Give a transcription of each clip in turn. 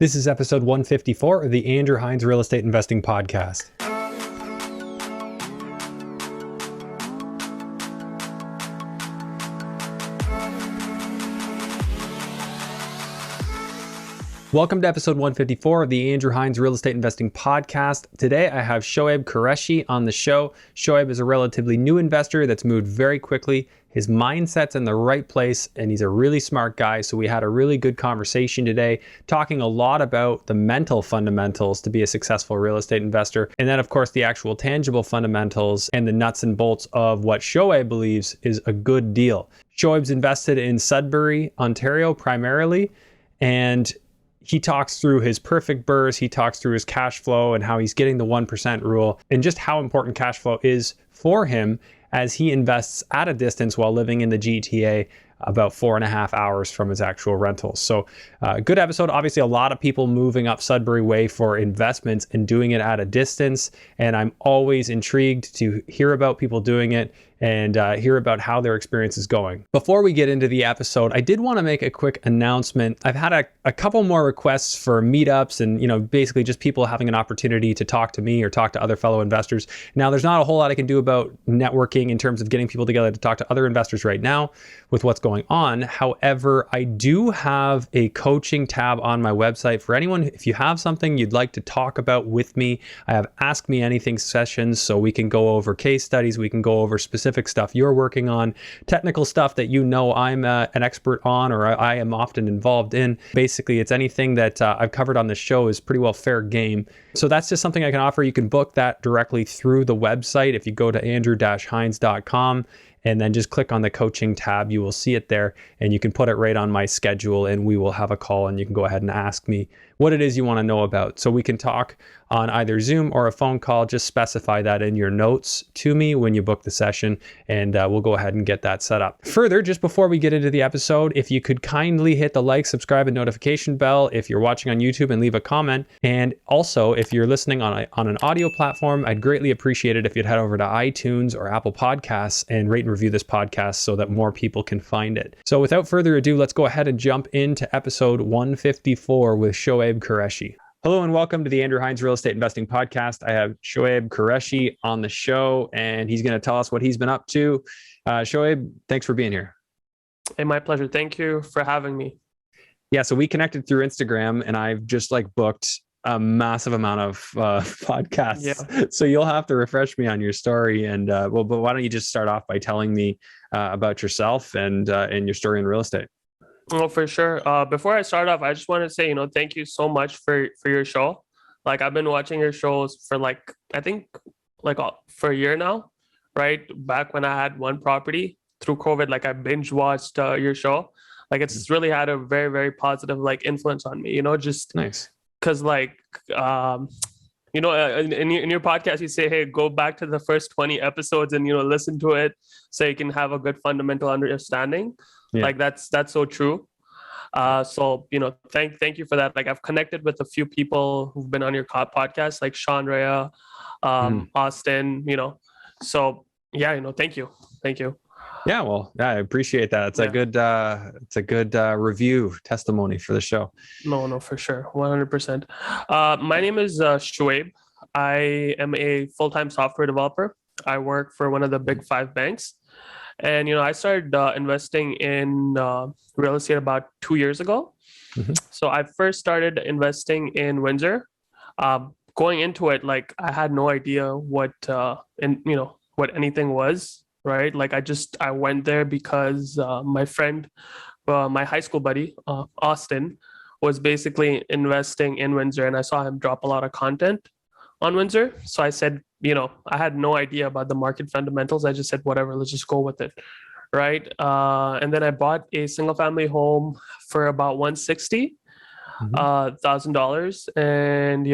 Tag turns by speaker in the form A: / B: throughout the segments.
A: This is episode 154 of the Andrew Hines Real Estate Investing Podcast. Welcome to episode 154 of the Andrew Hines Real Estate Investing Podcast. Today I have Shuayb Qureshi on the show. Shuayb is a relatively new investor that's moved very quickly. His mindset's in the right place and he's a really smart guy. So we had a really good conversation today, talking a lot about the mental fundamentals to be a successful real estate investor. And then of course the actual tangible fundamentals and the nuts and bolts of what Shuayb believes is a good deal. Shuayb's invested in Sudbury, Ontario primarily, and he talks through his perfect BRRRRs, he talks through his cash flow and how he's getting the 1% rule and just how important cash flow is for him as he invests at a distance while living in the GTA about 4.5 hours from his actual rentals. So good episode. Obviously, a lot of people moving up Sudbury Way for investments and doing it at a distance. And I'm always intrigued to hear about people doing it and hear about how their experience is going. Before we get into the episode, I did want to make a quick announcement. I've had a couple more requests for meetups and, basically just people having an opportunity to talk to me or talk to other fellow investors. Now, there's not a whole lot I can do about networking in terms of getting people together to talk to other investors right now with what's going on. However, I do have a coaching tab on my website for anyone. If you have something you'd like to talk about with me, I have Ask Me Anything sessions so we can go over case studies, we can go over specific stuff you're working on, technical stuff that I'm an expert on or I am often involved in. Basically, it's anything that I've covered on this show is pretty well fair game. So that's just something I can offer. You can book that directly through the website. If you go to andrew-hines.com and then just click on the coaching tab, you will see it there and you can put it right on my schedule and we will have a call and you can go ahead and ask me what it is you want to know about. So we can talk on either Zoom or a phone call. Just specify that in your notes to me when you book the session and we'll go ahead and get that set up. Further, just before we get into the episode, if you could kindly hit the like, subscribe, and notification bell if you're watching on YouTube and leave a comment. And also, if you're listening on an audio platform, I'd greatly appreciate it if you'd head over to iTunes or Apple Podcasts and rate and review this podcast so that more people can find it. So without further ado, let's go ahead and jump into episode 154 with Shuayb Qureshi. Hello and welcome to the Andrew Hines Real Estate Investing Podcast. I have Shuayb Qureshi on the show and he's going to tell us what he's been up to. Shuayb, thanks for being here.
B: Hey, my pleasure. Thank you for having me.
A: Yeah, so we connected through Instagram and I've just booked a massive amount of podcasts. Yeah. So you'll have to refresh me on your story. And but why don't you just start off by telling me about yourself and your story in real estate?
B: Oh, for sure. Before I start off, I just want to say, thank you so much for your show. I've been watching your shows for I think for a year now, right? Back when I had one property through COVID, I binge watched your show. It's really had a very, very positive influence on me, just
A: nice.
B: Cause in your podcast, you say, hey, go back to the first 20 episodes and, listen to it so you can have a good fundamental understanding. Yeah. That's so true. So, thank you for that. I've connected with a few people who've been on your podcast, like Sean Rea, Austin, so yeah, thank you.
A: Yeah, well, I appreciate that. It's a good review testimony for the show.
B: No, for sure. 100%. My name is Shuayb. I am a full-time software developer. I work for one of the big 5 banks. And, I started investing in real estate about 2 years ago. Mm-hmm. So I first started investing in Windsor. Going into it, I had no idea what anything was, right? I went there because my friend, my high school buddy, Austin, was basically investing in Windsor. And I saw him drop a lot of content on Windsor. So I said, I had no idea about the market fundamentals. I just said, whatever, let's just go with it. Right. And then I bought a single family home for about $160,000. And,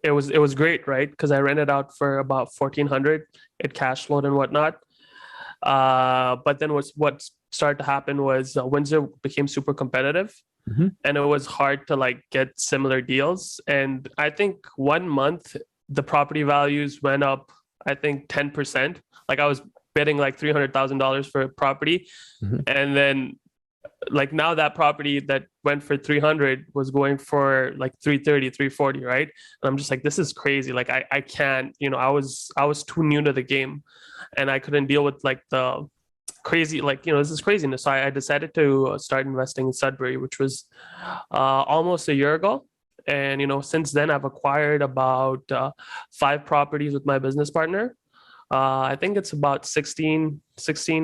B: it was great. Right. Because I rented out for about $1,400. It cash flowed and whatnot. But then what started to happen was Windsor became super competitive. Mm-hmm. And it was hard to get similar deals. And I think 1 month, the property values went up, I think 10%. I was bidding $300,000 for a property. Mm-hmm. And then like now that property that went for 300 was going for like 330, 340, right? And I'm just like, this is crazy. Like I can't, I was too new to the game, and I couldn't deal with like the crazy, like, this is craziness. So I decided to start investing in Sudbury, which was almost a year ago. And since then I've acquired about 5 properties with my business partner. I think it's about 16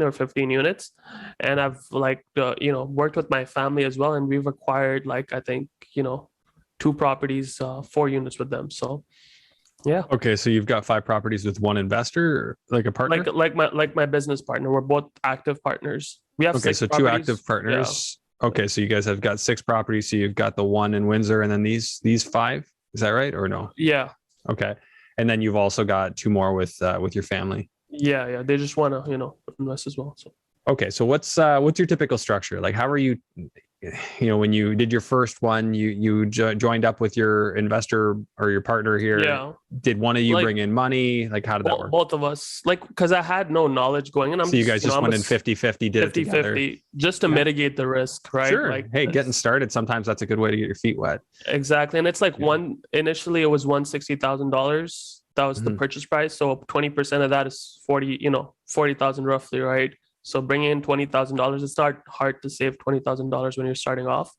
B: or 15 units. And I've like, worked with my family as well. And we've acquired like, I think, 2 properties, 4 units with them. So yeah.
A: Okay, so you've got 5 properties with one investor, or like a partner?
B: Like my business partner. We're both active partners. We have
A: Okay,
B: 6
A: so 2
B: properties.
A: active partners. Yeah. Okay, so you guys have got 6 properties. So you've got the one in Windsor, and then these 5. Is that right, or no?
B: Yeah.
A: Okay, and then you've also got 2 more with your family.
B: Yeah. They just want to invest as well. So
A: okay, so what's your typical structure? Like, how are you? When you did your first one, you joined up with your investor or your partner here.
B: Yeah.
A: Did one of you bring in money? Like, how did that work?
B: Both of us, like, because I had no knowledge going in.
A: So you guys just went in 50-50, did 50-50
B: just to mitigate the risk, right?
A: Sure.
B: Like,
A: hey, getting started, sometimes that's a good way to get your feet wet.
B: Exactly. And it's like initially it was $160,000. That was the purchase price. So 20% of that is 40,000 roughly, right? So bringing in $20,000, it's not hard to save $20,000 when you're starting off.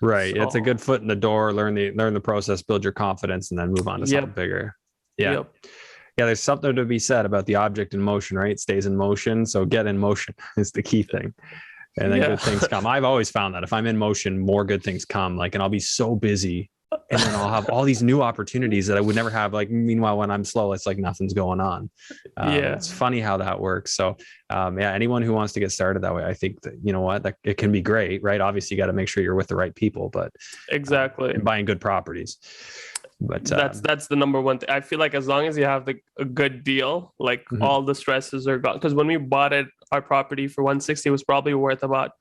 A: Right. So, it's a good foot in the door. Learn the process, build your confidence, and then move on to something bigger. Yeah. Yep. Yeah. There's something to be said about the object in motion, right? It stays in motion. So get in motion is the key thing. And then good things come. I've always found that if I'm in motion, more good things come. Like, and I'll be so busy, and then I'll have all these new opportunities that I would never have. Like, meanwhile, when I'm slow, it's like nothing's going on. It's funny how that works. So, anyone who wants to get started that way, I think that, that it can be great, right? Obviously, you got to make sure you're with the right people, but
B: exactly,
A: and buying good properties. But
B: that's the number one thing. I feel like as long as you have a good deal, like all the stresses are gone. Because when we bought our property for 160, it was probably worth about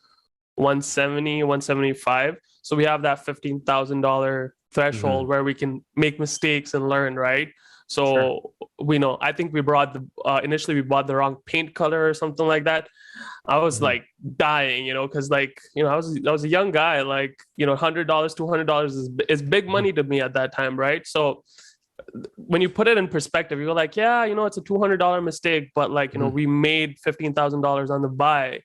B: 170, 175. So we have that $15,000 threshold where we can make mistakes and learn, right? So we know, I think we brought initially we bought the wrong paint color or something like that. I was like dying, because I was a young guy, like, $100, $200 is big money to me at that time, right? So when you put it in perspective, you're like, it's a $200 mistake, but like, we made $15,000 on the buy.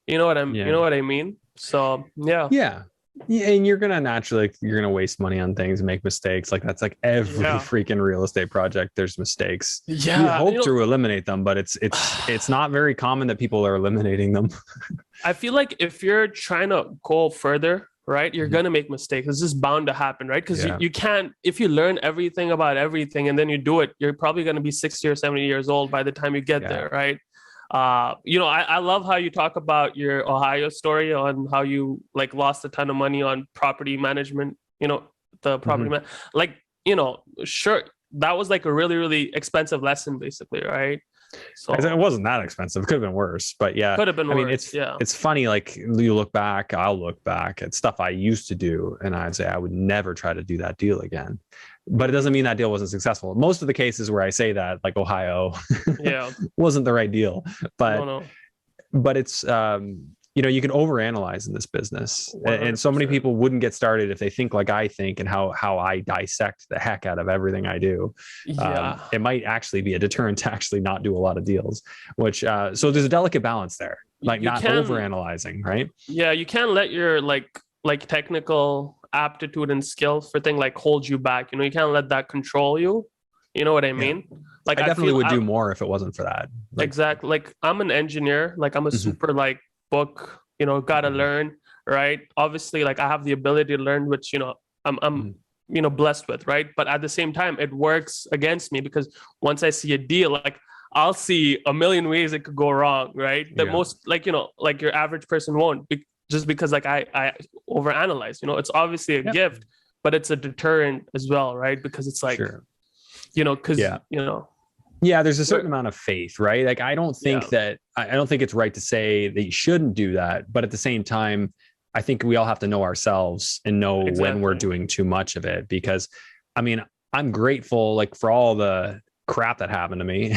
B: You know what I mean? So yeah.
A: Yeah, and you're gonna waste money on things, make mistakes. Like, that's like every freaking real estate project. There's mistakes.
B: Yeah,
A: you hope to eliminate them, but it's not very common that people are eliminating them.
B: I feel like if you're trying to go further, right, you're gonna make mistakes. It's just bound to happen, right? Because you can't, if you learn everything about everything and then you do it, you're probably gonna be 60 or 70 years old by the time you get there, right? I love how you talk about your Ohio story on how you like lost a ton of money on property management, the property sure, that was like a really, really expensive lesson basically, right? So
A: it wasn't that expensive. It could have been worse, but
B: could have been worse.
A: It's funny. Like, I'll look back at stuff I used to do, and I'd say I would never try to do that deal again. But it doesn't mean that deal wasn't successful. Most of the cases where I say that, like Ohio, wasn't the right deal. But but it's you can overanalyze in this business, 100%. And so many people wouldn't get started if they think like I think, and how I dissect the heck out of everything I do. It might actually be a deterrent to actually not do a lot of deals. Which so there's a delicate balance there, like not overanalyzing, right? Yeah,
B: you can't let your like technical aptitude and skill for thing like hold you back. You can't let that control you. You know what I mean?
A: Like, I definitely would do more if it wasn't for that.
B: Exactly. Like, I'm an engineer. Like, I'm a super like book, gotta learn, right? Obviously, like, I have the ability to learn, which I'm blessed with, right? But at the same time, it works against me because once I see a deal, like, I'll see a million ways it could go wrong, right? That most like your average person won't just because like I overanalyze. It's obviously a gift, but it's a deterrent as well, right? Because it's like
A: there's a certain amount of faith, right? Like, I don't think it's right to say that you shouldn't do that, but at the same time, I think we all have to know ourselves and know when we're doing too much of it. Because I mean, I'm grateful like for all the crap that happened to me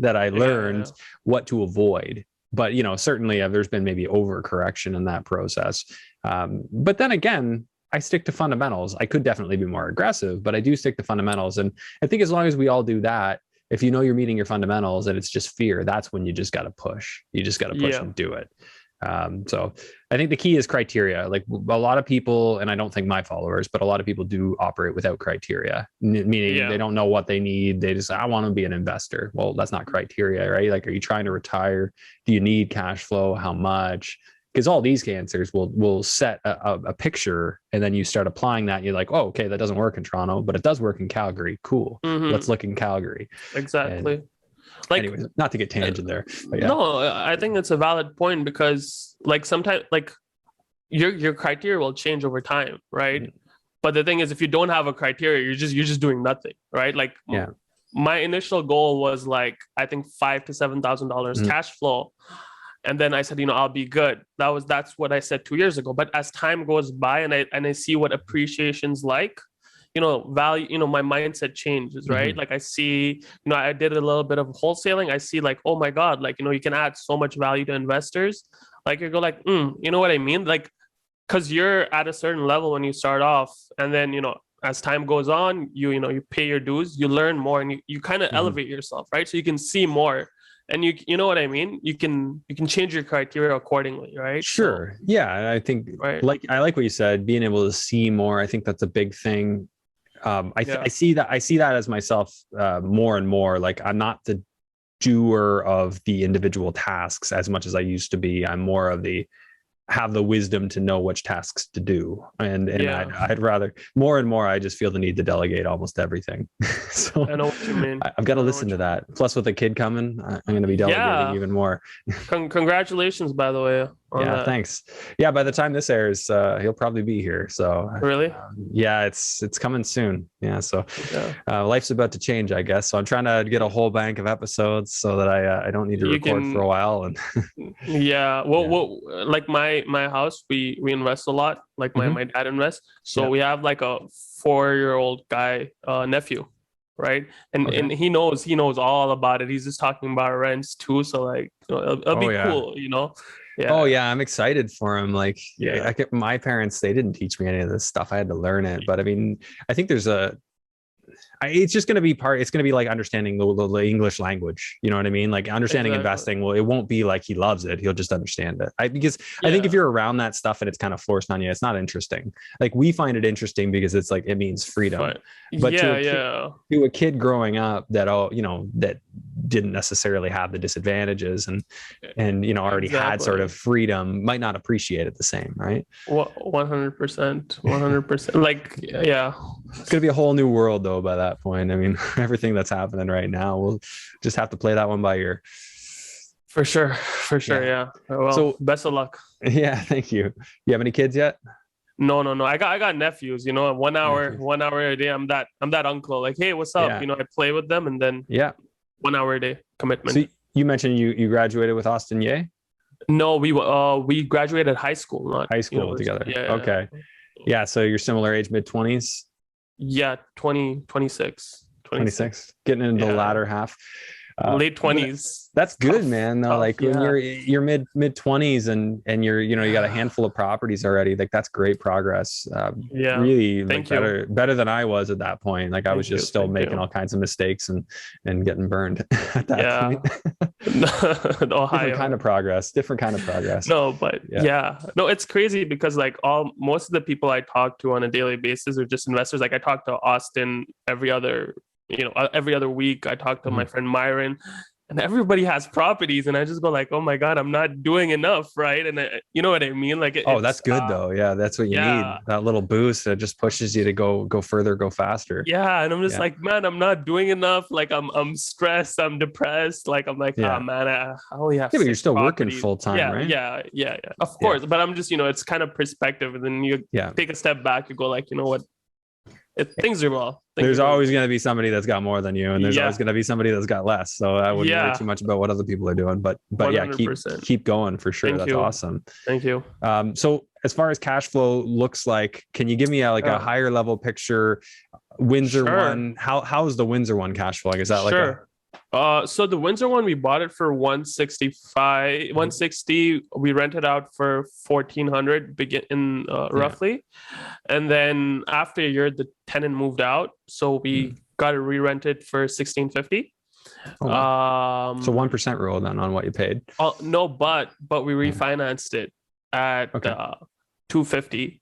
A: that I learned what to avoid. But, you know, certainly there's been maybe overcorrection in that process. But then again, I stick to fundamentals. I could definitely be more aggressive, but I do stick to fundamentals. And I think as long as we all do that, if you know you're meeting your fundamentals and it's just fear, that's when you just got to push. You just got to push and do it. So I think the key is criteria. Like a lot of people, and I don't think my followers, but a lot of people do operate without criteria, meaning they don't know what they need. They just, I want to be an investor. Well, that's not criteria, right? Like, are you trying to retire? Do you need cash flow? How much? Because all these answers will set a picture, and then you start applying that. And you're like, oh, okay, that doesn't work in Toronto, but it does work in Calgary. Cool. Let's look in Calgary.
B: Exactly.
A: And,
B: like,
A: anyways, not to get tangent there. But yeah.
B: No, I think it's a valid point, because like sometimes like your criteria will change over time, right? But the thing is, if you don't have a criteria, you're just doing nothing, right? Like my initial goal was like, I think $5,000 to $7,000 cash flow. And then I said, you know, I'll be good. That's what I said 2 years ago. But as time goes by and I see what appreciation's like, you know, value, you know, my mindset changes, right? Like I see, you know, I did a little bit of wholesaling. I see like, oh my God, like, you know, you can add so much value to investors. Like you go like, you know what I mean? Like, cause you're at a certain level when you start off, and then, you know, as time goes on, you know, you pay your dues, you learn more, and you kind of elevate yourself, right? So you can see more. And you know what I mean? You can change your criteria accordingly, right?
A: Sure. So, yeah. I think
B: right.
A: like, I like what you said, being able to see more. I think that's a big thing. I see that as myself more and more. Like I'm not the doer of the individual tasks as much as I used to be. I'm more of the have the wisdom to know which tasks to do. And I'd rather more and more, I just feel the need to delegate almost everything. So
B: I know what you mean.
A: I've got to listen to that. Plus with a kid coming, I'm going to be delegating even more.
B: Congratulations, by the way.
A: Thanks. Yeah. By the time this airs, he'll probably be here. So
B: really?
A: It's coming soon. Yeah. So life's about to change, I guess. So I'm trying to get a whole bank of episodes so that I don't need to record for a while. And
B: well, like my house, we invest a lot. Like my dad invests. So we have like a 4-year-old guy, nephew, right? And he knows all about it. He's just talking about rents too. So like, it'll be cool, you know? Yeah.
A: Oh yeah, I'm excited for him. Like, my parents, they didn't teach me any of this stuff. I had to learn it. But I mean, I think there's it's just going to be it's going to be like understanding the English language. You know what I mean? Like understanding investing. Well, it won't be like he loves it. He'll just understand it. I think if you're around that stuff and it's kind of forced on you, it's not interesting. Like we find it interesting because it's like, it means freedom. But to a kid growing up that, that didn't necessarily have the disadvantages and you know, already had sort of freedom, might not appreciate it the same, right?
B: 100%. Like, yeah.
A: It's going to be a whole new world though by that point. I mean, everything that's happening right now, we'll just have to play that one by ear.
B: For sure. Yeah. Well, so best of luck.
A: Yeah, thank you. You have any kids yet?
B: No. I got nephews, you know, 1 hour a day. I'm that uncle. Like, hey, what's up? You know, I play with them, and then 1 hour a day commitment.
A: So you mentioned you graduated with Austin Ye?
B: No, we graduated high school, not
A: high school together. Yeah. Okay. Yeah. So you're similar age, mid-20s?
B: Yeah, 26.
A: Getting into the latter half.
B: Late 20s.
A: That's good, man. Though, like when you're mid 20s and you're, you know, you got a handful of properties already. Like that's great progress. Really like better than I was at that point. Like I was just still making all kinds of mistakes and getting burned at that point. Different kind of progress. No, but no, it's crazy because like most of the people I talk to on a daily basis are just investors. Like I talk to Austin every other week. I talk to my friend Myron, and everybody has properties, and I just go like, oh my God, I'm not doing enough, right? And you know what I mean? Like, that's good though. Yeah, that's what you need. That little boost that just pushes you to go further, go faster.
B: Yeah, and I'm just like, man, I'm not doing enough. Like, I'm stressed, I'm depressed. Like, I'm like, oh man, I only have.
A: Yeah, but you're still working full time, right?
B: Yeah. Of course, but I'm just, you know, it's kind of perspective, and then you take a step back. You go like, you know what? Things are well.
A: There's always going to be somebody that's got more than you, and there's always going to be somebody that's got less. So I wouldn't worry too much about what other people are doing, but 100%. keep going for sure. That's awesome.
B: Thank you.
A: So as far as cash flow looks like, can you give me a higher level picture? Windsor one, how's the Windsor one cash flowing? Is that like
B: So the Windsor one, we bought it for 165, 160. We rented out for 1400 begin in roughly. And then after a year, the tenant moved out. So we got it re-rented for 1650.
A: Oh, wow. So 1% rule then on what you paid.
B: No, but we refinanced it at 250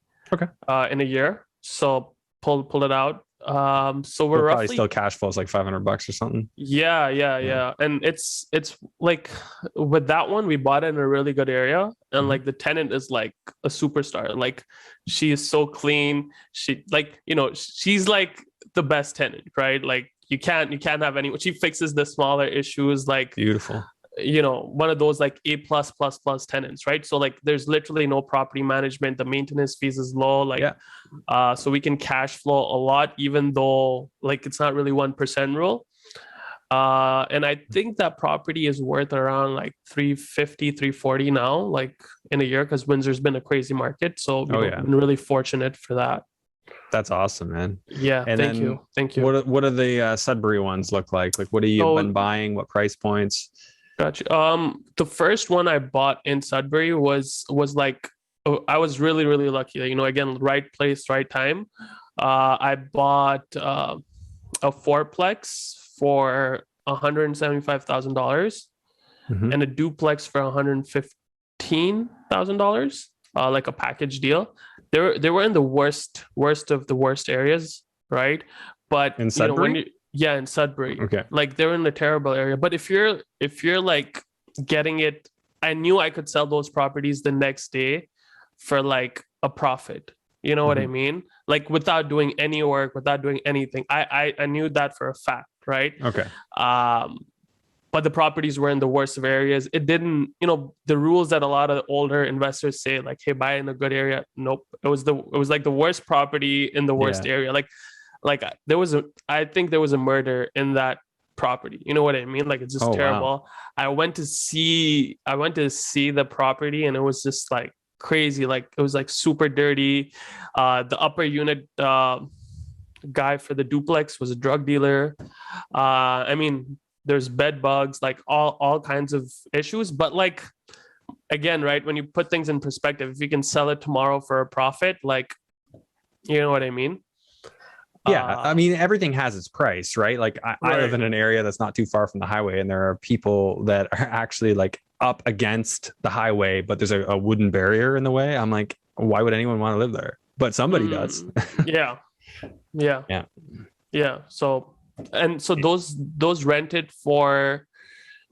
B: in a year. So pull it out. So we're roughly
A: probably still cash flows like $500 or something.
B: Yeah. And it's like with that one, we bought it in a really good area, and like the tenant is like a superstar. Like she is so clean. She like, she's like the best tenant, right? Like you can't have any. She fixes the smaller issues, like
A: beautiful.
B: One of those like A+++ tenants, right? So like there's literally no property management. The maintenance fees is low, like so we can cash flow a lot, even though like it's not really 1% rule. And I think that property is worth around like 350, 340 now, like in a year, because Windsor's been a crazy market. So we've been really fortunate for that.
A: That's awesome, man.
B: Yeah,
A: and
B: thank you.
A: What are the Sudbury ones look like? Like, what have you been buying? What price points?
B: Gotcha. The first one I bought in Sudbury was like, I was really, really lucky. Again, right place, right time. I bought a fourplex for $175,000 and a duplex for $115,000, like a package deal. They were in the worst of the worst areas, right? But
A: in Sudbury?
B: in Sudbury.
A: Okay.
B: Like they're in a terrible area. But if you're like getting it, I knew I could sell those properties the next day for like a profit. You know what I mean? Like without doing any work, without doing anything. I knew that for a fact, right?
A: Okay.
B: But the properties were in the worst of areas. It didn't, the rules that a lot of older investors say, like, hey, buy in a good area. Nope. It was like the worst property in the worst area. Like I think there was a murder in that property. You know what I mean? Like it's just terrible. Wow. I went to see the property, and it was just like crazy. Like it was like super dirty. The upper unit guy for the duplex was a drug dealer. I mean, there's bed bugs, like all kinds of issues. But like, again, right, when you put things in perspective, if you can sell it tomorrow for a profit, like, you know what I mean?
A: Yeah, I mean, everything has its price, right? Like I live in an area that's not too far from the highway, and there are people that are actually like up against the highway, but there's a wooden barrier in the way. I'm like, why would anyone want to live there? But somebody does.
B: Yeah. So those rented for,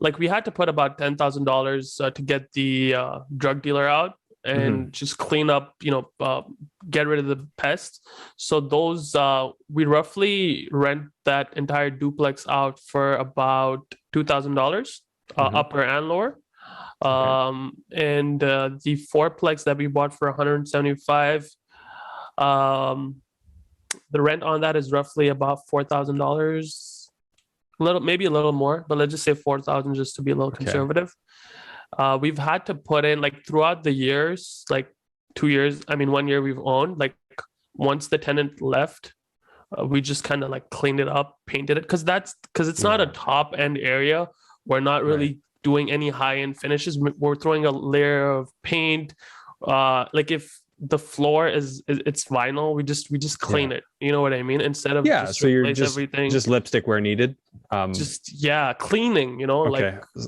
B: like, we had to put about $10,000 to get the drug dealer out and just clean up, get rid of the pests. So those we roughly rent that entire duplex out for about $2,000 upper and lower. And the fourplex that we bought for 175, the rent on that is roughly about $4,000, maybe a little more, but let's just say 4,000 just to be a little conservative. We've had to put in, like, throughout the years, like 2 years, 1 year we've owned, like once the tenant left, we just kind of like cleaned it up, painted it, because it's not a top end area. We're not really doing any high end finishes. We're throwing a layer of paint. Like if the floor it's vinyl, we just clean it. You know what I mean? Instead of
A: so you're just everything, just lipstick where needed.
B: Cleaning. Like cleaning.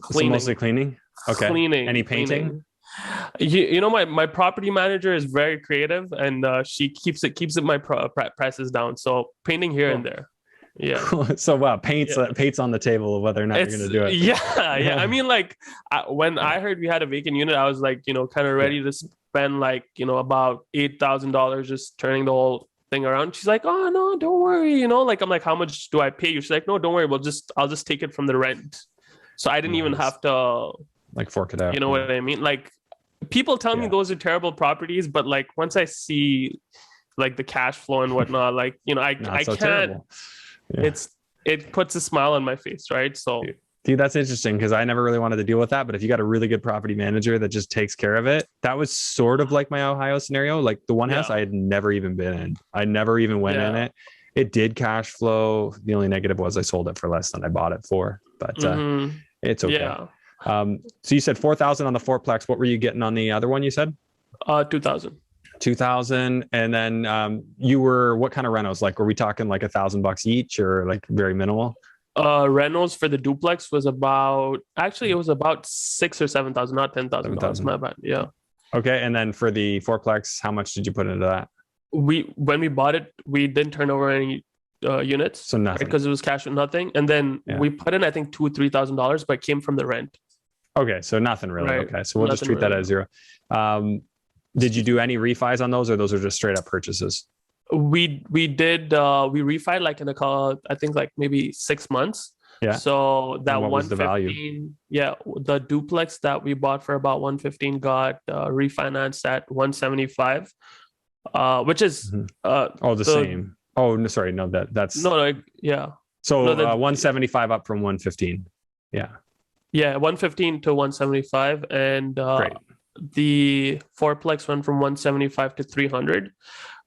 A: So mostly cleaning. Okay.
B: Cleaning.
A: Any painting?
B: My property manager is very creative, and she keeps it my prices down. So painting here and there. Yeah.
A: So wow, paint's on the table of whether or not you're gonna do it.
B: Yeah. I mean, like when I heard we had a vacant unit, I was like, kind of ready to spend like, about $8,000 just turning the whole thing around. She's like, oh no, don't worry. Like, I'm like, how much do I pay you? She's like, no, don't worry. I'll just take it from the rent. So I didn't even have to
A: like fork it out.
B: You know what I mean? Like, people tell me those are terrible properties, but like once I see like the cash flow and whatnot, like, I can't. Terrible. It puts a smile on my face, right? So
A: dude, that's interesting, because I never really wanted to deal with that. But if you got a really good property manager that just takes care of it, that was sort of like my Ohio scenario. Like the one house I had never even been in. I never even went in it. It did cash flow. The only negative was I sold it for less than I bought it for, but it's okay.
B: Yeah.
A: So you said 4,000 on the fourplex. What were you getting on the other one? You said
B: 2,000.
A: 2,000, and then you were what kind of rentals? Like, were we talking like $1,000 each, or like very minimal?
B: Rentals for the duplex was about, actually it was about 6,000 or 7,000, not $10,000. My bad. Yeah.
A: Okay, and then for the fourplex, how much did you put into that?
B: When we bought it, we didn't turn over any units,
A: so nothing,
B: because it was cash with nothing, and then we put in, I think, $2,000-3,000, but it came from the rent.
A: Okay, so nothing really. Right. Okay, so we'll just treat that as zero. Did you do any refis on those, or those are just straight up purchases?
B: We did we refied like in I think like maybe 6 months.
A: Yeah.
B: So that
A: 115,
B: the duplex that we bought for about 115 got refinanced at 175, which is
A: the same. Oh, no, sorry, no, that's
B: yeah.
A: So 175 up from 115. Yeah.
B: Yeah, 115 to 175, and the fourplex went from 175 to 300.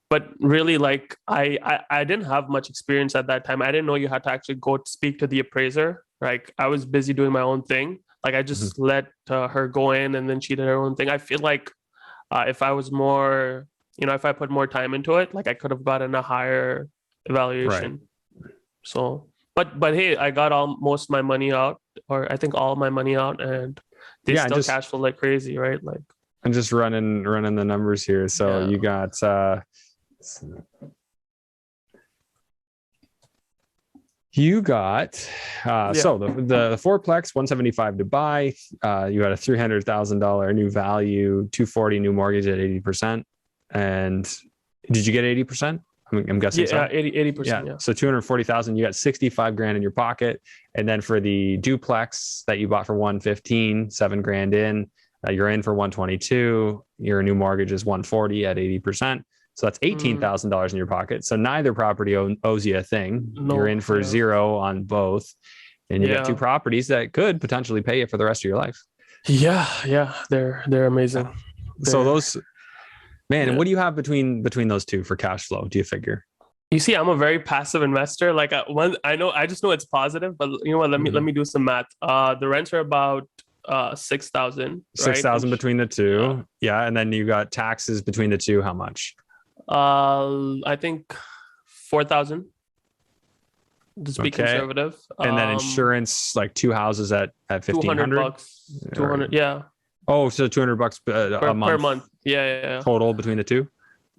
B: But really, like I didn't have much experience at that time. I didn't know you had to actually go speak to the appraiser. Like I was busy doing my own thing. Like I just let her go in, and then she did her own thing. I feel like if I was more, if I put more time into it, like I could have gotten a higher evaluation. Right. So, but hey, I got most of my money out, or I think all my money out, and they still cash flow like crazy, right? Like
A: I'm just running the numbers here. So you got so the fourplex 175 to buy, you had a $300,000 new value, 240 new mortgage at 80%. And did you get 80%? I'm guessing so.
B: 80%.
A: Yeah. So 240,000, you got 65 grand in your pocket. And then for the duplex that you bought for 115, 7 grand in, you're in for 122. Your new mortgage is 140 at 80%. So that's $18,000 in your pocket. So neither property owes you a thing. You're in for zero on both. And you got two properties that could potentially pay you for the rest of your life.
B: Yeah. They're amazing.
A: So those, man, and what do you have between those two for cash flow, do you figure?
B: You see, I'm a very passive investor. Like I just know it's positive, but you know what? Let me do some math. The rents are about 6,000.
A: 6,000 between the two. Yeah. And then you got taxes between the two. How much?
B: I think 4,000. Just be conservative.
A: And then insurance, like 2 houses at $1,500.
B: $200. Yeah.
A: Oh, so $200 a month.
B: Per month. Yeah.
A: Total between the two.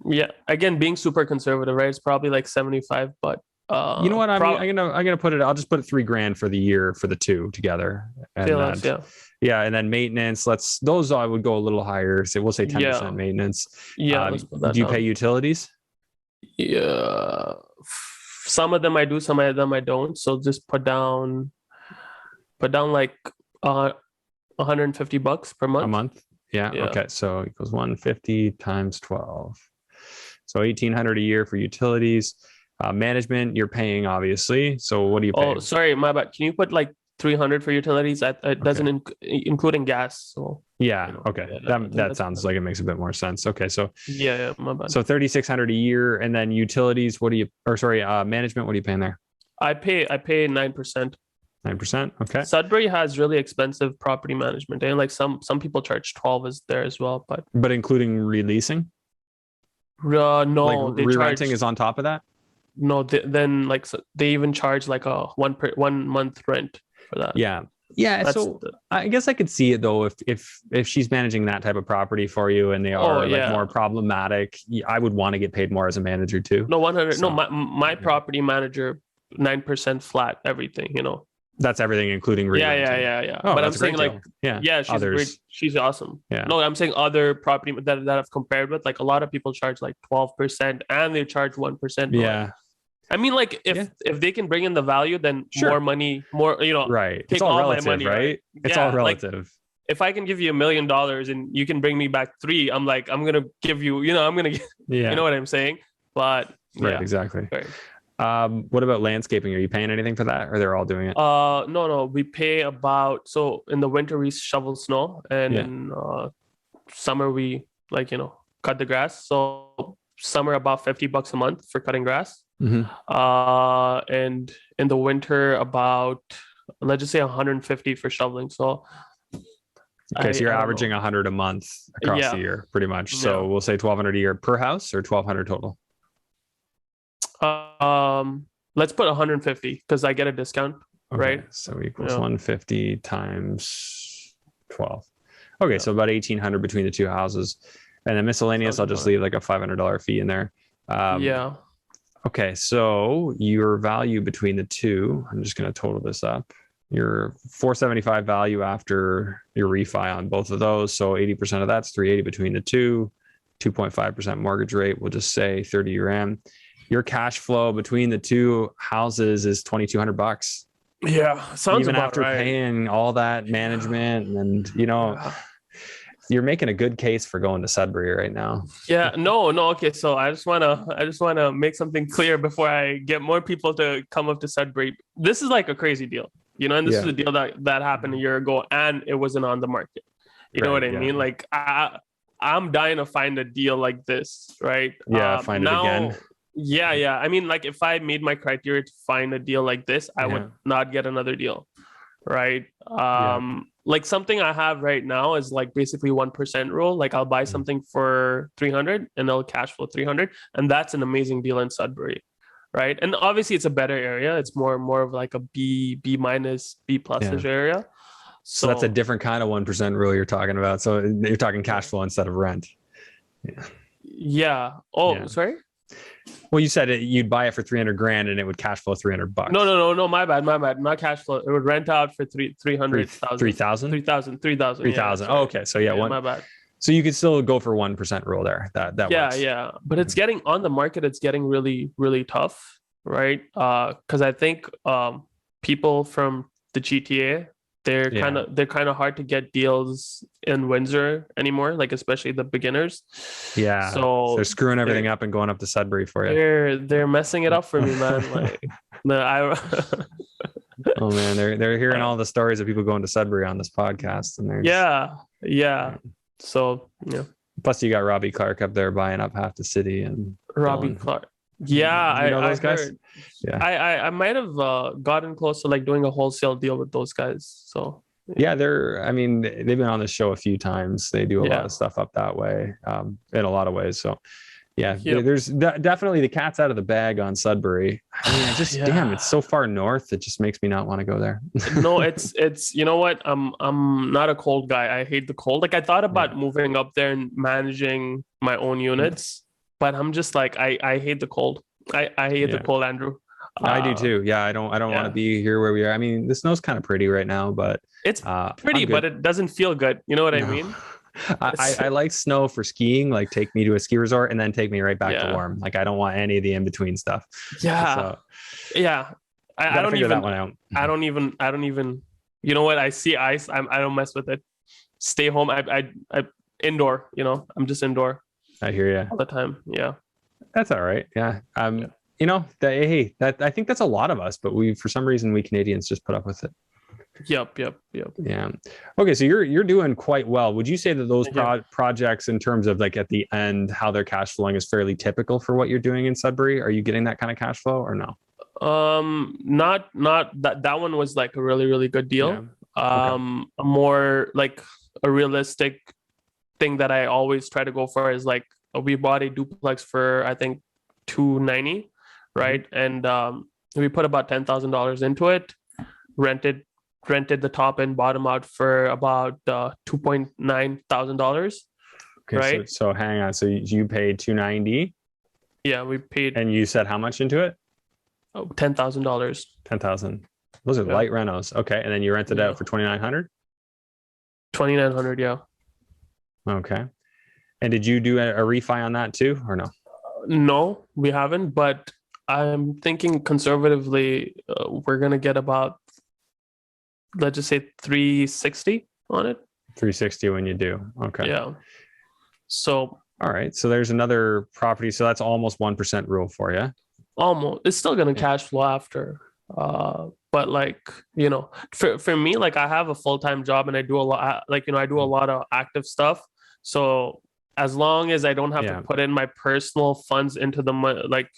B: Yeah. Again, being super conservative, right? It's probably like 75, but
A: you know what? I'm gonna put it. I'll just put it $3 grand for the year for the two together. And yeah, and then maintenance. Those I would go a little higher. So we'll say 10% maintenance.
B: Yeah.
A: Do you pay utilities?
B: Yeah. Some of them I do, some of them I don't. So just put down like $150 per month.
A: A month. Yeah. Okay. So it goes 150 times 12. So 1,800 a year for utilities. Management, you're paying obviously. So what do you pay?
B: Oh, sorry, my bad. Can you put like 300 for utilities? It doesn't including gas. So
A: yeah, okay. That sounds like it makes a bit more sense. Okay, so
B: yeah, my bad.
A: So 3,600 a year, and then utilities. Management. What are you paying there?
B: I pay 9%.
A: 9%. Okay.
B: Sudbury has really expensive property management, and like some people charge 12 there as well,
A: but including releasing.
B: No,
A: like re-renting is on top of that.
B: No, then like they even charge like a 1 month rent for that.
A: Yeah. So I guess I could see it though if she's managing that type of property for you and they are more problematic. I would want to get paid more as a manager too.
B: No, 100. So, no, my property manager 9% flat everything.
A: That's everything, including re-renting.
B: Yeah. Oh, but I'm saying like she's great. She's awesome.
A: Yeah.
B: No, I'm saying other property that I've compared with, like a lot of people charge like 12% and they charge 1%.
A: Yeah.
B: I mean, like if they can bring in the value, then more money, more
A: right.
B: Take
A: it's all relative,
B: my money,
A: right? It's all relative.
B: Like, if I can give you $1 million and you can bring me back 3, I'm gonna give you. I'm gonna. You know what I'm saying? But
A: right, exactly.
B: Right.
A: What about landscaping? Are you paying anything for that, or they're all doing it?
B: No. We pay so in the winter we shovel snow, and in summer we cut the grass. So summer about $50 a month for cutting grass. And in the winter, about, let's just say 150 for shoveling. So
A: Okay, so you're
B: I don't
A: averaging
B: know.
A: 100 a month across the
B: Yeah,
A: year, pretty much.
B: yeah.
A: So we'll say 1,200 a year per house or 1,200 total.
B: Let's put 150 because I get a discount,
A: Okay,
B: right?
A: so equals
B: Yeah,
A: 150 times 12. Okay,
B: yeah.
A: so about 1,800 between the two houses. And then miscellaneous,
B: Sounds
A: I'll just
B: about right.
A: leave like a $500 fee in there. Um,
B: Yeah,
A: okay, so your value between the two, I'm just going to total this up. Your 475 value after your refi on both of those. So 80% of that's 380 between the two, 2.5% mortgage rate. We'll just say 30 grand. Your cash flow between the two houses is 2,200 bucks.
B: yeah. Sounds
A: Even
B: about
A: after
B: right.
A: paying all that management and
B: Yeah.
A: you're making a good case for going to Sudbury right now.
B: Yeah, no, no. Okay, so I just wanna make something clear before I get more people to come up to Sudbury. This is like a crazy deal, and this is
A: Yeah.
B: a deal that happened a year ago, and it wasn't on the market. You know
A: Right.
B: what I
A: Yeah.
B: mean? Like I'm dying to find a deal like this, right?
A: Yeah. Find it again.
B: Now, yeah, yeah. I mean, like if I made my criteria to find a deal like this, I
A: Yeah.
B: would not get another deal, right?
A: Yeah.
B: Like something I have right now is like basically 1% rule. Like I'll buy something for 300 and they'll cash flow 300, and that's an amazing deal in Sudbury, right? And obviously it's a better area. It's more of like a B minus B plus
A: Yeah.
B: ish area.
A: So that's a
B: So
A: different kind of 1% rule you're talking about. So you're talking
B: yeah,
A: cash flow instead of rent. Yeah.
B: yeah. Oh,
A: Yeah.
B: sorry.
A: Well, you said you'd buy it for 300 grand and it would cash flow 300
B: No,
A: bucks.
B: no, no, no. My bad, my bad. Not cash flow. It would rent out for three
A: Three,
B: hundred thousand,
A: 3,000,
B: 3,000. Yeah, yeah.
A: 3,000. Oh,
B: Sorry.
A: okay. So yeah,
B: Yeah,
A: one.
B: my bad.
A: So you could still go for 1% rule there. That
B: Yeah,
A: works.
B: yeah. But it's getting on the market. It's getting really, really tough, right? Because I think people from the GTA,
A: Yeah.
B: they're kind of hard to get deals in Windsor anymore, like especially the beginners.
A: Yeah. So they're
B: So
A: screwing everything
B: they're
A: up and going up to Sudbury for you.
B: they're messing it up for me, man. Like the I
A: Oh man, they're hearing all the stories of people going to Sudbury on this podcast, and there's
B: yeah, yeah. So yeah,
A: plus you got Robbie Clark up there buying up half the city and
B: Robbie
A: going.
B: Clark. Yeah,
A: You know
B: I
A: those guys?
B: heard.
A: Yeah,
B: I might have gotten close to like doing a wholesale deal with those guys. So
A: yeah. They're. I mean, they've been on the show a few times. They do a lot
B: yeah,
A: of stuff up that way, in a lot of ways. So yeah,
B: yep,
A: there's definitely the cat's out of the bag on Sudbury. I mean, damn, it's
B: yeah.
A: so far north. It just makes me not want to go there.
B: No, it's you know what? I'm not a cold guy. I hate the cold. Like I thought
A: Yeah.
B: about moving up there and managing my own units, but I'm just like I hate the cold. I hate the
A: Yeah.
B: cold, Andrew.
A: I do
B: Uh,
A: too. Yeah, I don't want to
B: yeah.
A: be here where we are. I mean, the snow's kind of pretty right now, but
B: It's
A: I'm
B: pretty, but
A: good.
B: it doesn't feel good. You know what I
A: No.
B: mean?
A: I like snow for skiing, like take me to a ski resort and then take me right back to
B: Yeah.
A: warm. Like I don't want any of the in-between stuff.
B: Yeah.
A: So
B: Yeah. I
A: got to
B: don't
A: figure that
B: even
A: one out.
B: I don't even you know what? I see ice. I don't mess with it. Stay home. I indoor, I'm just indoor
A: I hear you.
B: all the time. Yeah.
A: That's all right. Yeah.
B: Yeah.
A: Hey, that I think that's a lot of us, but for some reason we Canadians just put up with it.
B: Yep.
A: Yeah. Okay, so you're doing quite well. Would you say that those
B: Thank you.
A: projects, in terms of like at the end, how they're cash flowing, is fairly typical for what you're doing in Sudbury? Are you getting that kind of cash flow or no?
B: Not that one was like a really, really good
A: Yeah.
B: deal.
A: Okay.
B: A more like a realistic thing that I always try to go for is like we bought a duplex for I think 290, right? And we put about $10,000 into it, rented the top and bottom out for about $2,900,
A: Okay.
B: right?
A: So hang on. So you paid 290
B: Yeah, we paid
A: and you said how much into it?
B: $10,000.
A: 10,000. Those are
B: Yeah,
A: light renos. Okay. And then you rented
B: yeah,
A: out for 2,900.
B: 2,900. Yeah.
A: Okay. And did you do a refi on that too, or no?
B: No, we haven't, but I'm thinking conservatively, we're gonna get about, let's just say 360 on it.
A: 360 when you do. Okay.
B: Yeah. So
A: All right. So there's another property. So that's almost 1% rule for you.
B: almost, it's still gonna
A: Yeah.
B: cash flow after. But like, for me, like I have a full-time job and I do a lot, like, I do a lot of active stuff. So as long as I don't have to put in my personal funds into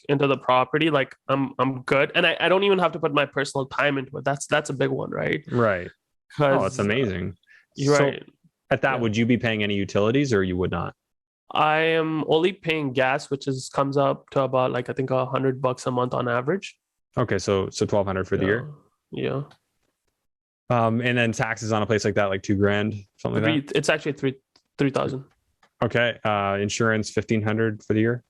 B: into the property, like I'm good. And I don't even have to put my personal time into it. That's a big one, right?
A: Right. Oh, it's amazing.
B: You're
A: so
B: right.
A: At that, would you be paying any utilities, or you would not?
B: I am only paying gas, which comes up to about like I think $100 a month on average.
A: Okay, so 1,200 for the year.
B: Yeah.
A: And then taxes on a place like that, like $2,000, something like that.
B: It's actually 3,000.
A: Okay. Insurance 1,500 for the year.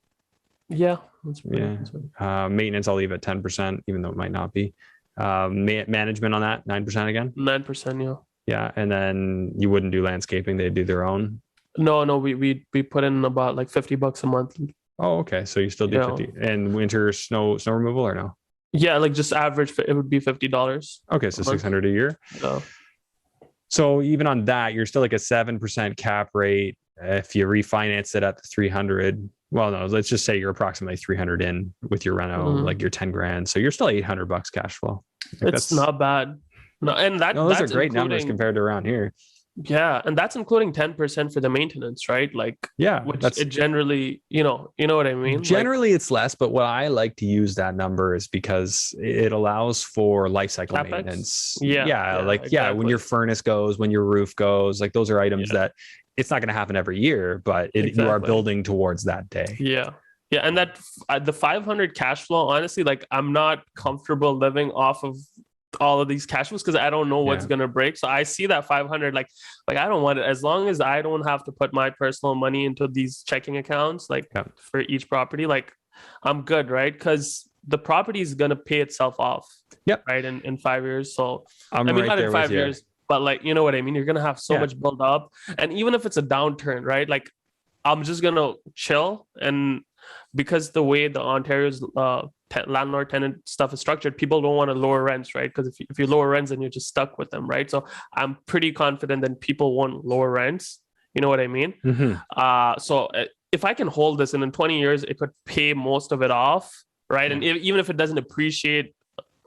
B: Yeah.
A: Maintenance, I'll leave at 10%, even though it might not be. Management on that, 9% again.
B: 9%, yeah.
A: Yeah, and then you wouldn't do landscaping; they do their own.
B: No, we put in about like $50 a month.
A: Oh, okay. So you still do 50. And winter snow removal, or no?
B: Yeah, like just average, it would be $50.
A: Okay, so 600 a year.
B: Yeah.
A: So even on that, you're still like a 7% cap rate. If you refinance it at the 300, well, no, let's just say you're approximately 300 in with your reno, like your 10 grand. So you're still $800 cash flow.
B: It's not bad. No, and
A: those are great numbers compared to around here.
B: Yeah, and that's including 10% for the maintenance, right? Like,
A: yeah,
B: which it generally, you know what I mean?
A: Generally, it's less, but what I like to use that number is because it allows for life cycle
B: CapEx?
A: Maintenance.
B: Exactly.
A: When your furnace goes, when your roof goes, like those are items that it's not going to happen every year, but you are building towards that day.
B: Yeah. Yeah, and that the 500 cash flow, honestly, like I'm not comfortable living off of all of these cash flows because I don't know what's gonna break. So I see that 500, like I don't want it, as long as I don't have to put my personal money into these checking accounts, for each property, like I'm good, right? Because the property is gonna pay itself off.
A: Yep.
B: Right in 5 years. So
A: I mean,
B: not in 5 years, but like you know what I mean. You're gonna have so much build up, and even if it's a downturn, right? Like I'm just gonna chill, and because the way the Ontario's landlord tenant stuff is structured, people don't want to lower rents, right? Because if you lower rents, then you're just stuck with them, right? So I'm pretty confident that people won't lower rents. You know what I mean?
A: Mm-hmm.
B: So if I can hold this, and in 20 years it could pay most of it off, right? And even if it doesn't appreciate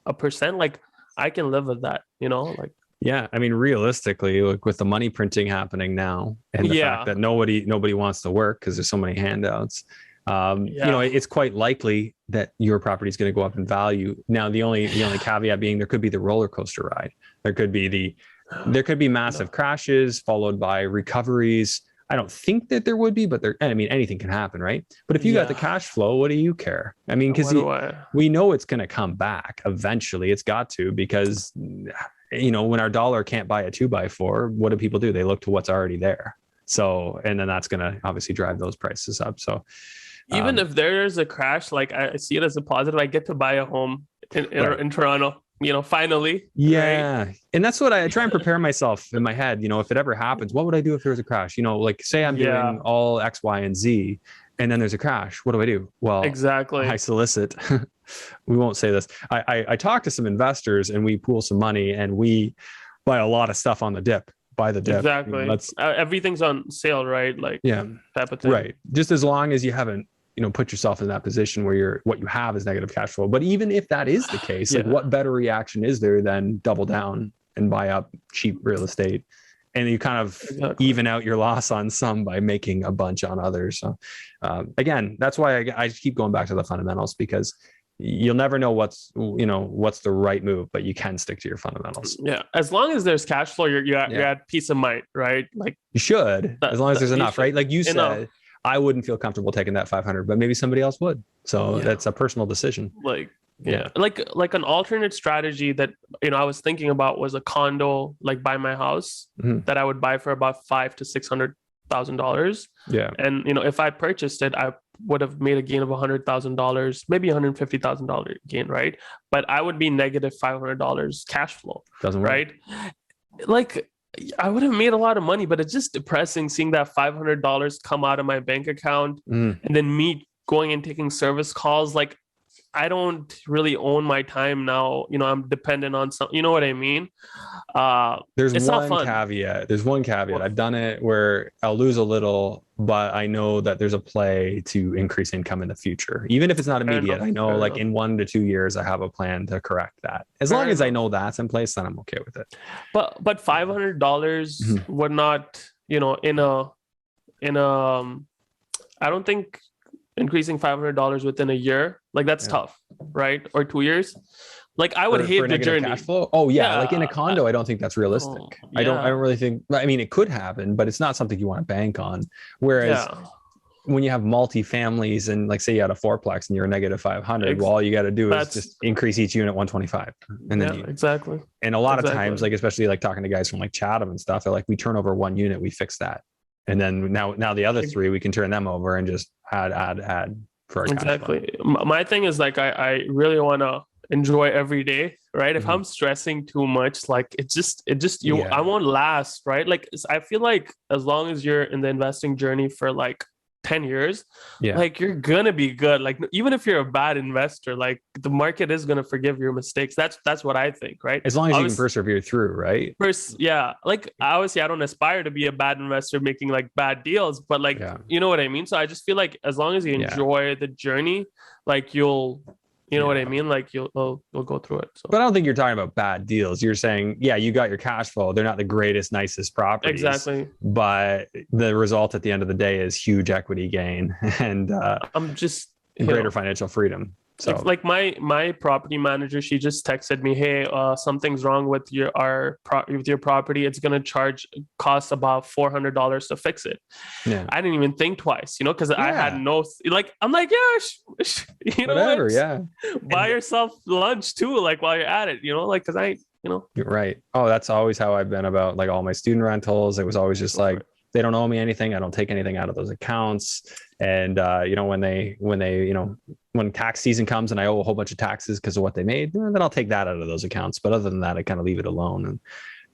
B: a percent, like I can live with that, you know, like.
A: Yeah, I mean, realistically, like with the money printing happening now, and the fact that nobody wants to work because there's so many handouts. You know, it's quite likely that your property is going to go up in value. Now, the only caveat being there could be the roller coaster ride. There could be massive crashes followed by recoveries. I don't think that there would be, but anything can happen, right? But if you got the cash flow, what do you care? I mean, because we know it's going to come back eventually. It's got to, because you know, when our dollar can't buy a 2x4, what do people do? They look to what's already there. So, and then that's going to obviously drive those prices up. So
B: even if there's a crash, like I see it as a positive. I get to buy a home in Toronto, you know, finally.
A: Yeah.
B: Right?
A: And that's what I try and prepare myself in my head. You know, if it ever happens, what would I do if there was a crash? You know, like say I'm doing all X, Y, and Z, and then there's a crash. What do I do? Well, exactly. I solicit. We won't say this. I talk to some investors and we pool some money and we buy a lot of stuff on the dip. By the dip.
B: Exactly.
A: You know,
B: everything's on sale, right? Like type of thing.
A: Right. Just as long as you haven't, you know, put yourself in that position where what you have is negative cash flow. But even if that is the case, like what better reaction is there than double down and buy up cheap real estate? And you kind of even out your loss on some by making a bunch on others. So again, that's why I keep going back to the fundamentals, because you'll never know what's the right move, but you can stick to your fundamentals.
B: Yeah, as long as there's cash flow, you're at peace of mind, right? Like
A: you should, as long as there's enough, right? Like you said, I wouldn't feel comfortable taking that 500, but maybe somebody else would. So that's a personal decision.
B: Like like an alternate strategy that I was thinking about was a condo like by my house that I would buy for about $500,000 to $600,000. Yeah, and if I purchased it, I would have made a gain of $100,000, maybe $150,000 gain, right? But I would be negative $500 cash flow.
A: Doesn't work,
B: right? Like I would have made a lot of money, but it's just depressing seeing that $500 come out of my bank account and then me going and taking service calls. Like I don't really own my time now. I'm dependent on some, you know what I mean?
A: There's one caveat. I've done it where I'll lose a little, but I know that there's a play to increase income in the future. Even if it's not immediate, I know like in 1 to 2 years, I have a plan to correct that. As long as I know that's in place, then I'm okay with it. But
B: $500 would not, in a I don't think increasing $500 within a year, like that's tough, right? Or 2 years. Like I would
A: For
B: hate the
A: negative
B: journey.
A: cash flow. Oh yeah, like in a
B: Yeah.
A: condo, I don't think that's realistic.
B: Oh,
A: I don't
B: yeah.
A: really think. I mean, it could happen, but it's not something you want to bank on. Whereas
B: Yeah.
A: when you have multi-families and like say you had a fourplex and you're a negative 500, well,
B: Ex-
A: all you got to do is
B: that's
A: just increase each unit 125, and then
B: yeah, exactly.
A: and a lot of times,
B: Exactly.
A: like especially like talking to guys from like Chatham and stuff, they're like, we turn over one unit, we fix that, and then now the other three we can turn them over and just add for our cash flow.
B: Exactly. My thing is like I really want to enjoy every day, right? If
A: Mhm.
B: I'm stressing too much, like it just you I
A: Yeah,
B: won't last, right? Like I feel like as long as you're in the investing journey for like 10 years,
A: yeah.
B: like you're gonna be good. Like even if you're a bad investor, like the market is gonna forgive your mistakes. That's what I think, right?
A: As long as you can
B: Obviously,
A: persevere through, right?
B: first, yeah, like obviously I don't aspire to be a bad investor making like bad deals, but like
A: Yeah,
B: you know what I mean. So I just feel like as long as you
A: yeah,
B: enjoy the journey, like you know what I
A: yeah.
B: mean, like you'll go through it.
A: But
B: So
A: I don't think you're talking about bad deals. You're saying, yeah, you got your cash flow. They're not the greatest, nicest properties,
B: exactly,
A: but the result at the end of the day is huge equity gain and
B: I'm just
A: greater financial freedom. So,
B: like my property manager, she just texted me, hey, something's wrong with with your property. It's gonna cost about $400 to fix it.
A: yeah,
B: I didn't even think twice, because I had
A: yeah,
B: no like. I'm like, yeah, you know
A: whatever.
B: what?
A: Yeah.
B: Buy
A: And
B: yourself lunch too, like while you're at it, like because
A: you're right. Oh, that's always how I've been about like all my student rentals. It was always just
B: go for
A: like,
B: it.
A: they don't owe me anything. I don't take anything out of those accounts. And when tax season comes and I owe a whole bunch of taxes because of what they made, then I'll take that out of those accounts. But other than that, I kind of leave it alone. And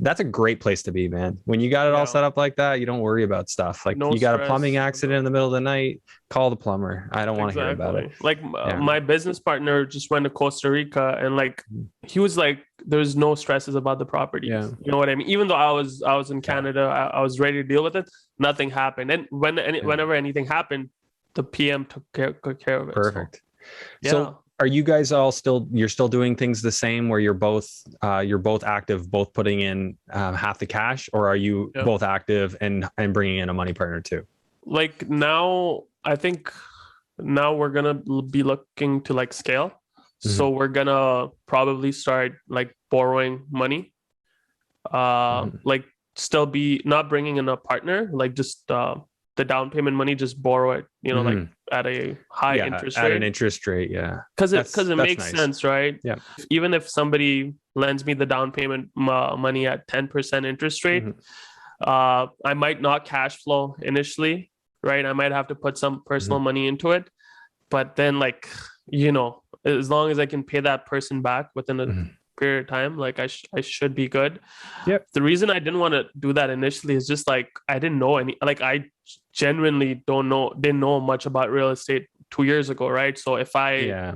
A: that's a great place to be, man. When you got it all
B: Yeah,
A: set up like that, you don't worry about stuff. Like
B: no
A: you got a plumbing
B: stress.
A: accident in the middle of the night, call the plumber. I don't want to hear about it.
B: Exactly. Like
A: Yeah.
B: my business partner just went to Costa Rica, and like he was like, "There's no stresses about the properties."
A: Yeah.
B: You know what I mean? Even though I was in
A: Yeah.
B: Canada, I was ready to deal with it. Nothing happened, and
A: Yeah.
B: whenever anything happened, the PM took care of it. So
A: Perfect.
B: yeah,
A: So are you guys all you're still doing things the same where you're both active, both putting in half the cash, or are you
B: yeah.
A: both active and bringing in a money partner too?
B: Like now, I think now we're gonna be looking to like scale.
A: Mhm.
B: So we're gonna probably start like borrowing money.
A: Mhm.
B: Like still be not bringing in a partner, like just the down payment money, just borrow it, like
A: Mhm.
B: at a high
A: Yeah,
B: interest
A: at an
B: rate.
A: interest rate. Yeah,
B: Because it
A: that's
B: makes
A: nice.
B: sense, right?
A: Yeah.
B: Even if somebody lends me the down payment money at 10% interest rate,
A: Mhm.
B: I might not cash flow initially, right? I might have to put some personal
A: Mhm.
B: money into it, but then like as long as I can pay that person back within a
A: Mhm.
B: period of time, like I should be good.
A: Yep.
B: The reason I didn't want to do that initially is just like I didn't know any, like I genuinely didn't know much about real estate 2 years ago, right? So if
A: Yeah.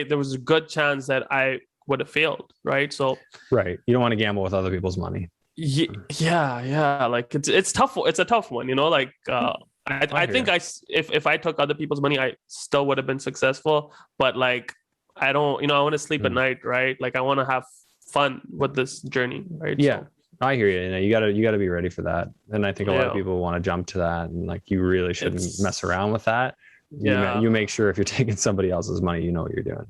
B: there was a good chance that I would have failed, right? So
A: Right. You don't want to gamble with other people's money.
B: yeah, like it's tough. It's a tough one, like
A: I
B: I
A: hear
B: think
A: you.
B: if I took other people's money, I still would have been successful. But like I don't, I want to sleep at
A: Mhm.
B: night, right? Like I want to have fun with this journey, right?
A: Yeah.
B: So
A: I hear you. You gotta be ready for that. And I think a lot of
B: yeah,
A: people want to jump to that, and like you really shouldn't mess
B: it's
A: around with that.
B: yeah,
A: You make sure if you're taking somebody else's money, you know what you're doing.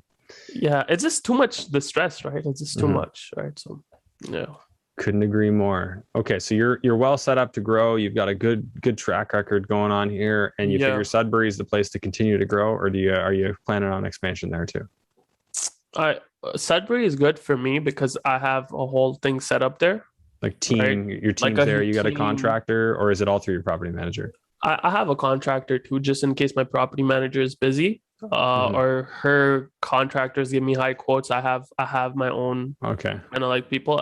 B: yeah. It's just too much the stress, right? It's just too
A: Mhm.
B: much, right? So yeah,
A: Couldn't agree more. Okay, so you're well set up to grow. You've got a good track record going on here, and you
B: yeah.
A: figure Sudbury is the place to continue to grow, or are you planning on expansion there too?
B: I Sudbury is good for me because I have a whole thing set up there,
A: Like
B: right?
A: your
B: Like
A: team's there.
B: a
A: You got a
B: team.
A: contractor, or is it all through your property manager?
B: I have a contractor too, just in case my property manager is busy,
A: Mhm.
B: or her contractors give me high quotes. I have my own
A: Okay.
B: kind of like people.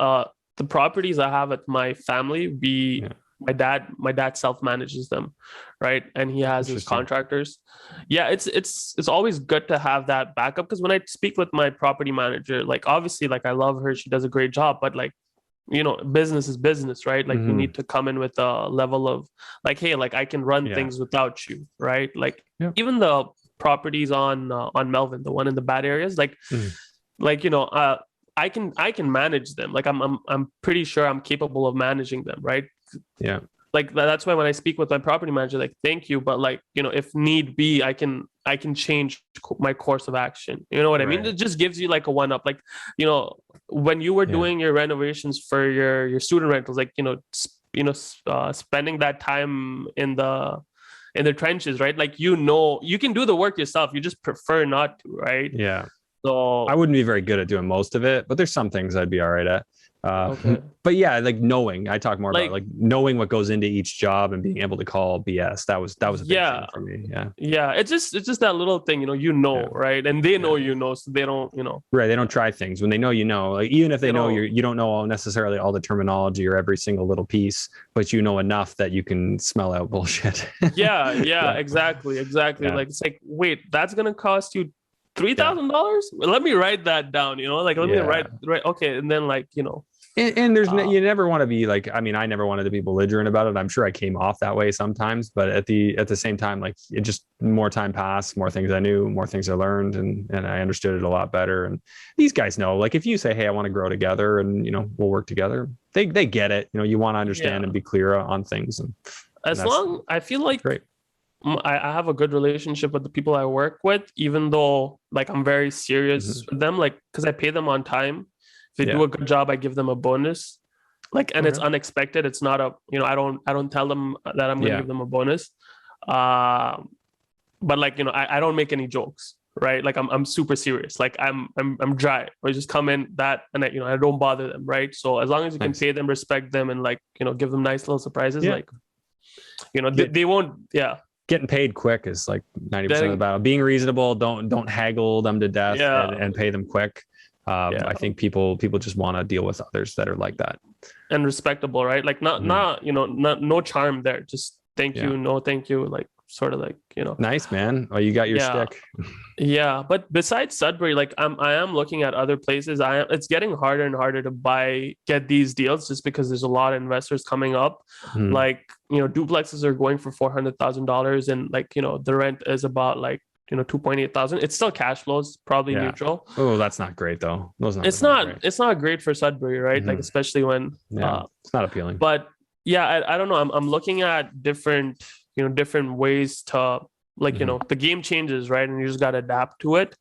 B: The properties I have at my family,
A: Yeah.
B: my dad self manages them, right? And he has his
A: Interesting.
B: contractors. Yeah, it's always good to have that backup because when I speak with my property manager, like obviously, like I love her, she does a great job, but like business is business, right? Like you
A: Hmm.
B: need to come in with a level of like, hey, like I can run
A: Yeah.
B: things without you, right? Like
A: Yeah.
B: even the properties on Melvin, the one in the bad areas,
A: Mhm.
B: like I can manage them. Like I'm pretty sure I'm capable of managing them, right?
A: Yeah.
B: like that's why when I speak with my property manager, like, thank you, but like, if need be, I can change my course of action. You know what I mean?
A: Right.
B: It just gives you like a one up. Like, when you were
A: Yeah.
B: doing your renovations for your student rentals, like, spending that time in the trenches, right? Like, you can do the work yourself. You just prefer not to, right?
A: Yeah.
B: So
A: I wouldn't be very good at doing most of it, but there's some things I'd be all right at.
B: okay.
A: But yeah, like knowing, I talk more about
B: Like,
A: like knowing what goes into each job and being able to call BS. That was a big
B: yeah.
A: thing for me. Yeah.
B: Yeah, it's just that little thing,
A: Yeah.
B: right? And they know,
A: Yeah.
B: so they don't,
A: Right. They don't try things when they know, like even if they
B: they
A: know
B: don't.
A: you don't know necessarily all the terminology or every single little piece, but you know enough that you can smell out bullshit.
B: Yeah,
A: Yeah.
B: exactly.
A: Yeah.
B: Like, it's like, wait, that's gonna cost you
A: Yeah.
B: $3,000? Let me write that down, like, let me
A: Yeah.
B: write, okay, and then, like,
A: And there's
B: uh,
A: you never want to be like, I mean, I never wanted to be belligerent about it. I'm sure I came off that way sometimes, but at the same time, like it just more time passed, more things I knew, more things I learned, and I understood it a lot better. And these guys know, like if you say, hey, I want to grow together and we'll work together, they get it. You want to understand
B: yeah.
A: and be clear on things. And
B: As long I feel like
A: great.
B: I have a good relationship with the people I work with, even though like I'm very serious with them, like because I pay them on time. If they do a good job, I give them a bonus. Like, and it's unexpected. It's not I don't tell them that I'm going to give them a bonus. But like, I don't make any jokes, right? Like I'm super serious. Like I'm dry. I just come in that, and I don't bother them, right? So as long as you can pay them, respect them, and like, give them nice little surprises, like, they won't. Yeah.
A: Getting paid quick is like 90% of the battle. Being reasonable, don't haggle them to death and pay them quick. I think people just want to deal with others that are like that
B: and respectable, right? Like not no charm there. Just thank you, no thank you, like sort of like
A: Nice, man. Oh, you got your stick.
B: Yeah, but besides Sudbury, like I am looking at other places. It's getting harder and harder to get these deals just because there's a lot of investors coming up. Like duplexes are going for $400,000, and like the rent is about like 2.8 thousand. It's still cash flows, probably neutral.
A: Oh, that's not great though.
B: It's not great for Sudbury, right? Like especially when
A: it's not appealing.
B: But yeah, I don't know. I'm looking at different ways to like the game changes, right? And you just got to adapt to it.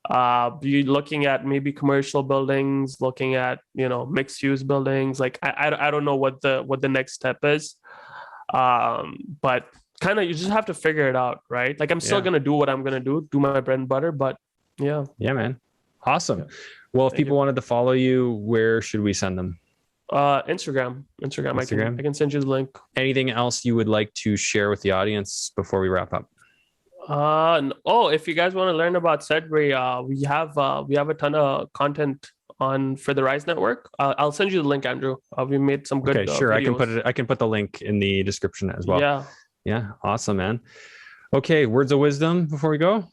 B: You're looking at maybe commercial buildings, looking at mixed use buildings. Like I don't know what the next step is, but kind of you just have to figure it out, right? Like I'm still gonna do what I'm gonna do my bread and butter, but yeah,
A: man, awesome. Well, if people wanted to follow you, where should we send them?
B: Instagram. I can send you the link. Anything
A: else you would like to share with the audience before we wrap up?
B: If you guys want to learn about Sudbury, we have a ton of content on For the Rise Network. I'll send you the link, Andrew. We made some good.
A: Okay, sure.
B: Videos.
A: I can put the link in the description as well.
B: Yeah.
A: Awesome, man. Okay, words of wisdom before we go.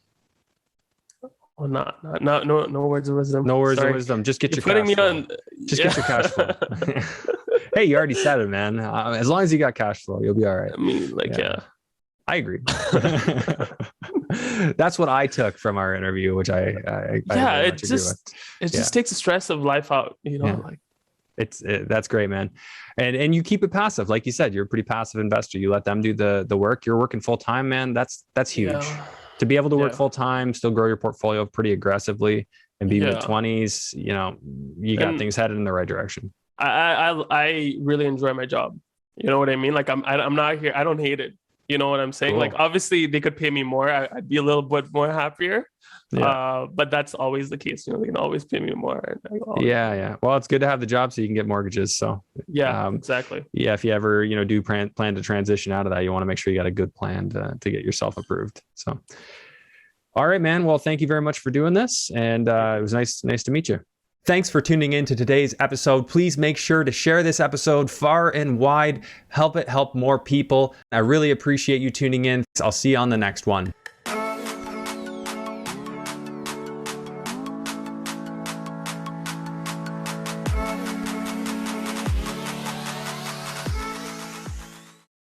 B: Oh, no words of wisdom.
A: No words of wisdom. Just get your cash flow. Just get your cash flow. Hey, you already said it, man. As long as you got cash flow, you'll be all right.
B: I mean, like, yeah.
A: I agree. That's what I took from our interview, which I
B: it just takes the stress of life out, like
A: that's great, man. And you keep it passive. Like you said, you're a pretty passive investor. You let them do the work. You're working full time, man. That's huge. To be able to work full time, still grow your portfolio pretty aggressively and be mid-20s, you got things headed in the right direction.
B: I really enjoy my job. You know what I mean? Like I'm not here. I don't hate it. You know what I'm saying? Cool. Like obviously they could pay me more. I'd be a little bit more happier. But that's always the case. They can always pay me more.
A: Yeah. Well, it's good to have the job so you can get mortgages. So
B: exactly.
A: Yeah, if you ever do plan to transition out of that, you want to make sure you got a good plan to get yourself approved. So, all right, man. Well, thank you very much for doing this, and it was nice to meet you. Thanks for tuning in to today's episode. Please make sure to share this episode far and wide. Help it help more people. I really appreciate you tuning in. I'll see you on the next one.